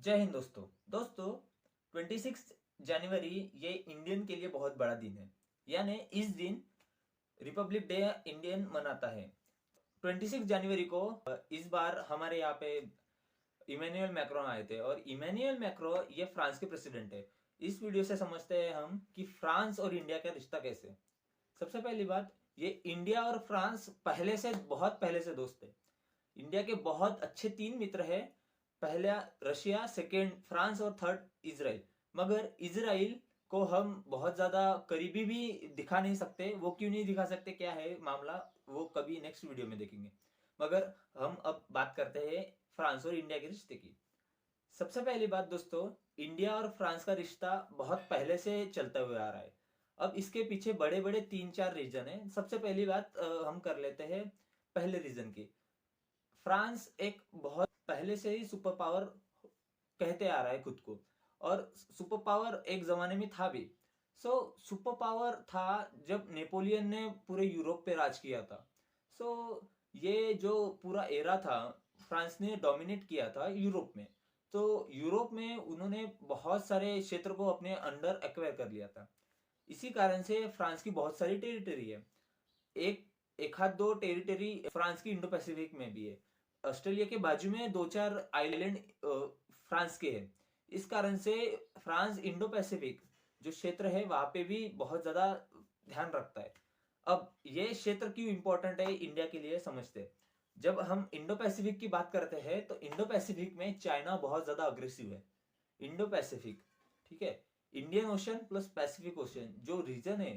जय हिंद दोस्तों 26 जनवरी ये इंडियन के लिए बहुत बड़ा दिन है। यानी इस दिन रिपब्लिक डे इंडियन मनाता है। 26 जनवरी को इस बार हमारे यहाँ पे इमैनुअल मैक्रोन आए थे और इमैनुअल मैक्रो ये फ्रांस के प्रेसिडेंट है। इस वीडियो से समझते हैं हम कि फ्रांस और इंडिया का रिश्ता कैसे है। सबसे पहली बात, ये इंडिया और फ्रांस बहुत पहले से दोस्त है। इंडिया के बहुत अच्छे तीन मित्र हैं। पहला रशिया, सेकंड फ्रांस और थर्ड इजराइल। मगर इजराइल को हम बहुत ज्यादा करीबी भी दिखा नहीं सकते। वो क्यों नहीं दिखा सकते, क्या है मामला, वो कभी नेक्स्ट वीडियो में देखेंगे। मगर हम अब बात करते हैं फ्रांस और इंडिया के रिश्ते की। सबसे पहली बात दोस्तों, इंडिया और फ्रांस का रिश्ता बहुत पहले से चलता हुआ आ रहा है। अब इसके पीछे बड़े बड़े तीन चार रीजन है। सबसे पहली बात हम कर लेते हैं पहले रीजन की। फ्रांस एक बहुत पहले से ही सुपर पावर कहते आ रहा है खुद को, और सुपर पावर एक जमाने में था भी। सुपर पावर था जब नेपोलियन ने पूरे यूरोप पे राज किया था। सो ये जो पूरा एरा था, फ्रांस ने डोमिनेट किया था यूरोप में। तो यूरोप में उन्होंने बहुत सारे क्षेत्र को अपने अंडर एक्वायर कर लिया था। इसी कारण से फ्रांस की बहुत सारी टेरिटरी है। एक एक हाथ दो टेरिटरी फ्रांस की इंडो पैसिफिक में भी है। ऑस्ट्रेलिया के बाजू में दो चार आइलैंड फ्रांस के हैं। इस कारण से फ्रांस इंडो पैसिफिक जो क्षेत्र है वहां पे भी बहुत ज्यादा ध्यान रखता है। अब ये क्षेत्र क्यों इंपॉर्टेंट है इंडिया के लिए समझते हैं। जब हम इंडो पैसिफिक की बात करते हैं तो इंडो पैसिफिक में चाइना बहुत ज्यादा अग्रेसिव है। इंडो पैसिफिक, ठीक है, Indian ocean plus Pacific ocean जो रीजन है,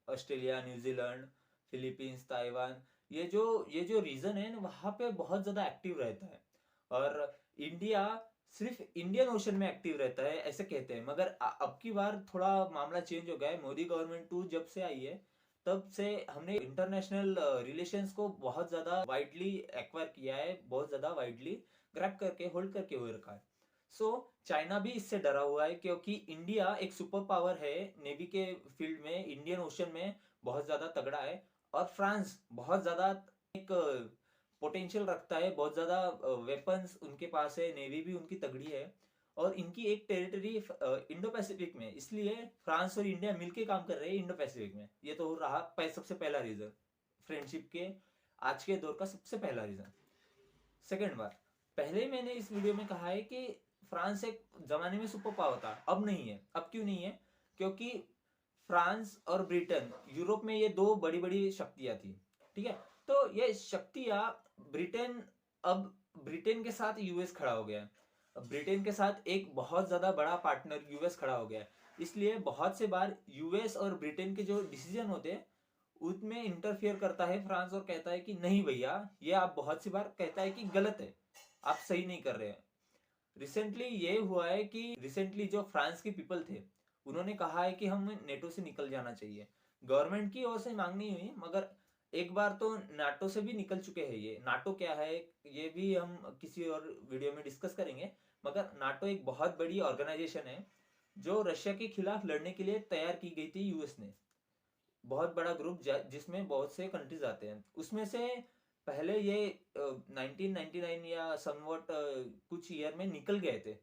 ऑस्ट्रेलिया, न्यूजीलैंड, फिलीपींस, ताइवान, ये जो रीजन है ना वहां पे बहुत ज्यादा एक्टिव रहता है। और इंडिया सिर्फ इंडियन ओशन में एक्टिव रहता है ऐसे कहते हैं। मगर अब की बार थोड़ा मामला चेंज हो गया है। मोदी गवर्नमेंट टू जब से आई है तब से हमने इंटरनेशनल रिलेशंस को बहुत ज्यादा वाइडली एक्वायर किया है, बहुत ज्यादा वाइडली ग्रैब करके होल्ड करके हुए रखा है। चाइना भी इससे डरा हुआ है क्योंकि इंडिया एक सुपर पावर है। नेवी के फील्ड में इंडियन ओशन में बहुत ज्यादा तगड़ा है। और फ्रांस बहुत ज्यादा एक पोटेंशियल रखता है, बहुत ज्यादा वेपन्स उनके पास है, नेवी भी उनकी तगड़ी है। और इनकी एक टेरिटरी इंडो पैसिफिक में, इसलिए फ्रांस और इंडिया मिलके काम कर रहे हैं इंडो पैसिफिक में। ये तो रहा सबसे पहला रीजन, फ्रेंडशिप के आज के दौर का सबसे पहला रीजन। सेकेंड बात, पहले मैंने इस वीडियो में कहा है कि फ्रांस एक जमाने में सुपर पावर था, अब नहीं है। अब क्यों नहीं है? क्योंकि फ्रांस और ब्रिटेन, यूरोप में ये दो बड़ी बड़ी शक्तियां थी, ठीक है। तो ये शक्तियां, ब्रिटेन, अब ब्रिटेन के साथ यूएस खड़ा हो गया है। अब ब्रिटेन के साथ एक बहुत ज्यादा बड़ा पार्टनर यूएस खड़ा हो गया है। इसलिए बहुत से बार यूएस और ब्रिटेन के जो डिसीजन होते हैं उसमें इंटरफियर करता है फ्रांस और कहता है कि नहीं भैया, ये आप बहुत सी बार कहता है कि गलत है, आप सही नहीं कर रहे हैं। रिसेंटली ये हुआ है कि रिसेंटली जो फ्रांस के पीपल थे उन्होंने कहा है कि हम नेटो से निकल जाना चाहिए। गवर्नमेंट की ओर से मांग नहीं हुई, मगर एक बार तो नाटो से भी निकल चुके हैं। ये नाटो क्या है ये भी हम किसी और वीडियो में डिस्कस करेंगे। मगर नाटो एक बहुत बड़ी ऑर्गेनाइजेशन है जो रशिया के खिलाफ लड़ने के लिए तैयार की गई थी यूएस ने। बहुत बड़ा ग्रुप जिसमें बहुत से कंट्रीज आते हैं। उसमें से पहले ये 1999 या समवट कुछ ईयर में निकल गए थे,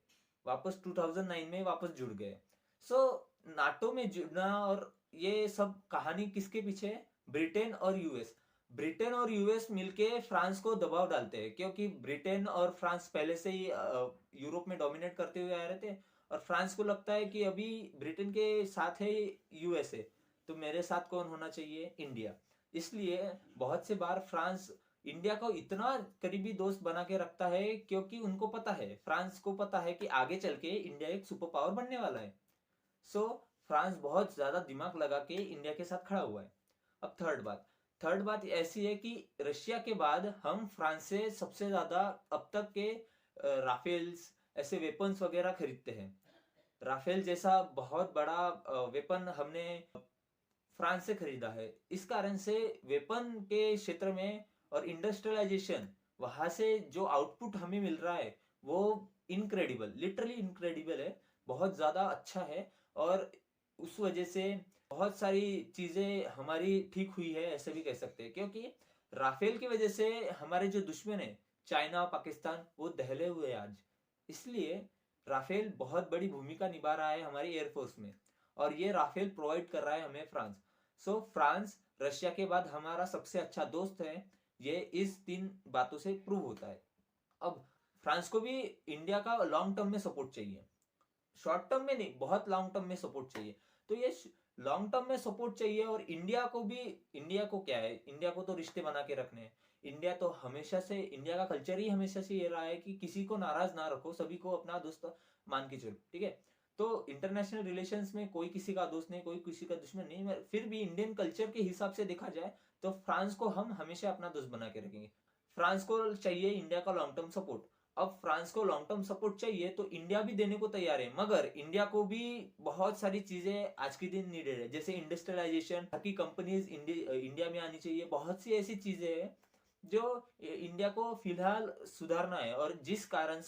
वापस 2009 में वापस जुड़ गए। सो नाटो में जुड़ना और ये सब कहानी किसके पीछे है? ब्रिटेन और यूएस। ब्रिटेन और यूएस मिलके फ्रांस को दबाव डालते हैं क्योंकि ब्रिटेन और फ्रांस पहले से ही यूरोप में डोमिनेट करते हुए आ रहे थे। और फ्रांस को लगता है कि अभी ब्रिटेन के साथ है यूएसए, तो मेरे साथ कौन होना चाहिए? इंडिया। इसलिए बहुत से बार फ्रांस इंडिया को इतना करीबी दोस्त बना के रखता है क्योंकि उनको पता है, फ्रांस को पता है कि आगे चल के इंडिया एक सुपर पावर बनने वाला है। सो फ्रांस बहुत ज्यादा दिमाग लगा के इंडिया के साथ खड़ा हुआ है। अब थर्ड बात ऐसी है कि रशिया के बाद हम फ्रांस से सबसे ज्यादा अब तक के राफेल्स ऐसे वेपन्स वगैरह खरीदते हैं। राफेल जैसा बहुत बड़ा वेपन हमने फ्रांस से खरीदा है। इस कारण से वेपन के क्षेत्र में और इंडस्ट्रियलाइजेशन, वहां से जो आउटपुट हमें मिल रहा है वो इनक्रेडिबल, लिटरली इनक्रेडिबल है, बहुत ज्यादा अच्छा है। और उस वजह से बहुत सारी चीजें हमारी ठीक हुई है ऐसे भी कह सकते हैं। क्योंकि राफेल की वजह से हमारे जो दुश्मन है चाइना, पाकिस्तान, वो दहले हुए आज। इसलिए राफेल बहुत बड़ी भूमिका निभा रहा है हमारी एयरफोर्स में, और ये राफेल प्रोवाइड कर रहा है हमें फ्रांस। सो फ्रांस रशिया के बाद हमारा सबसे अच्छा दोस्त है, ये इस 3 बातों से प्रूव होता है। अब फ्रांस को भी इंडिया का लॉन्ग टर्म में सपोर्ट चाहिए, शॉर्ट टर्म में नहीं, बहुत लॉन्ग टर्म में सपोर्ट चाहिए। तो ये लॉन्ग टर्म में सपोर्ट चाहिए, और इंडिया को भी, इंडिया को क्या है, इंडिया को तो रिश्ते बना के रखने हैं। इंडिया तो हमेशा से, इंडिया का कल्चर ही हमेशा से ये रहा है कि किसी को नाराज ना रखो, सभी को अपना दोस्त मान के चलो, ठीक है। तो इंटरनेशनल रिलेशंस में कोई किसी का दोस्त नहीं, कोई किसी का दुश्मन नहीं। फिर भी इंडियन कल्चर के हिसाब से देखा जाए तो फ्रांस को हम हमेशा अपना दोस्त बना के रखेंगे। फ्रांस को चाहिए इंडिया का लॉन्ग टर्म सपोर्ट। अब फ्रांस को लॉन्ग टर्म सपोर्ट चाहिए तो इंडिया भी देने को तैयार है, मगर इंडिया को भी बहुत सारी चीजें आज के दिन नीडेड है, जैसे इंडस्ट्रियलाइजेशन, की कंपनीज इंडिया में आनी चाहिए। बहुत सी ऐसी चीजें हैं जो इंडिया को फिलहाल सुधारना है, और जिस कारण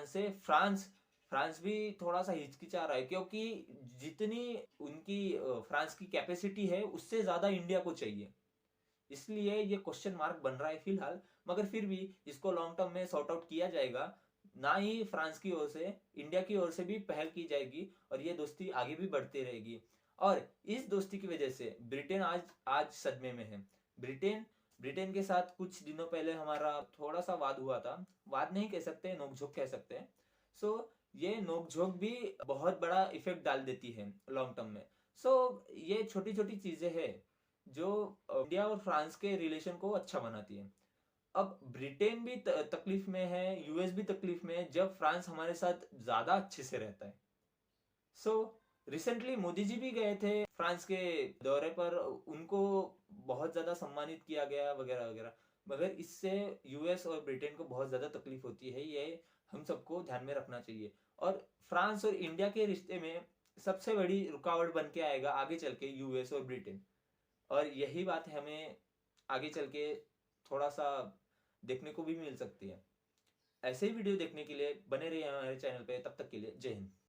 से फ्रांस फ्रांस भी थोड़ा सा हिचकिचा रहा है, क्योंकि जितनी उनकी फ्रांस की कैपेसिटी है उससे ज्यादा इंडिया को चाहिए। इसलिए ये क्वेश्चन मार्क बन रहा है फिलहाल, मगर फिर भी इसको लॉन्ग टर्म में सॉर्ट आउट किया जाएगा। ना ही फ्रांस की ओर से, इंडिया की ओर से भी पहल की जाएगी, और ये दोस्ती आगे भी बढ़ती रहेगी। और इस दोस्ती की वजह से ब्रिटेन आज आज सदमे में है। ब्रिटेन ब्रिटेन के साथ कुछ दिनों पहले हमारा थोड़ा सा वाद हुआ था, वाद नहीं कह सकते, नोकझोंक कह सकते हैं। सो ये नोकझोंक भी बहुत बड़ा इफेक्ट डाल देती है लॉन्ग टर्म में। सो ये छोटी छोटी चीजें हैं जो इंडिया और फ्रांस के रिलेशन को अच्छा बनाती है। अब ब्रिटेन भी तकलीफ में है, यूएस भी तकलीफ में है जब फ्रांस हमारे साथ ज्यादा अच्छे से रहता है। सो रिसेंटली मोदी जी भी गए थे फ्रांस के दौरे पर, उनको बहुत ज्यादा सम्मानित किया गया वगैरह वगैरह, मगर इससे यूएस और ब्रिटेन को बहुत ज्यादा तकलीफ होती है, ये हम सबको ध्यान में रखना चाहिए। और फ्रांस और इंडिया के रिश्ते में सबसे बड़ी रुकावट बन के आएगा आगे चल के यूएस और ब्रिटेन, और यही बात हमें आगे चल के थोड़ा सा देखने को भी मिल सकती है। ऐसे ही वीडियो देखने के लिए बने रहिए हमारे चैनल पे, तब तक के लिए जय हिंद।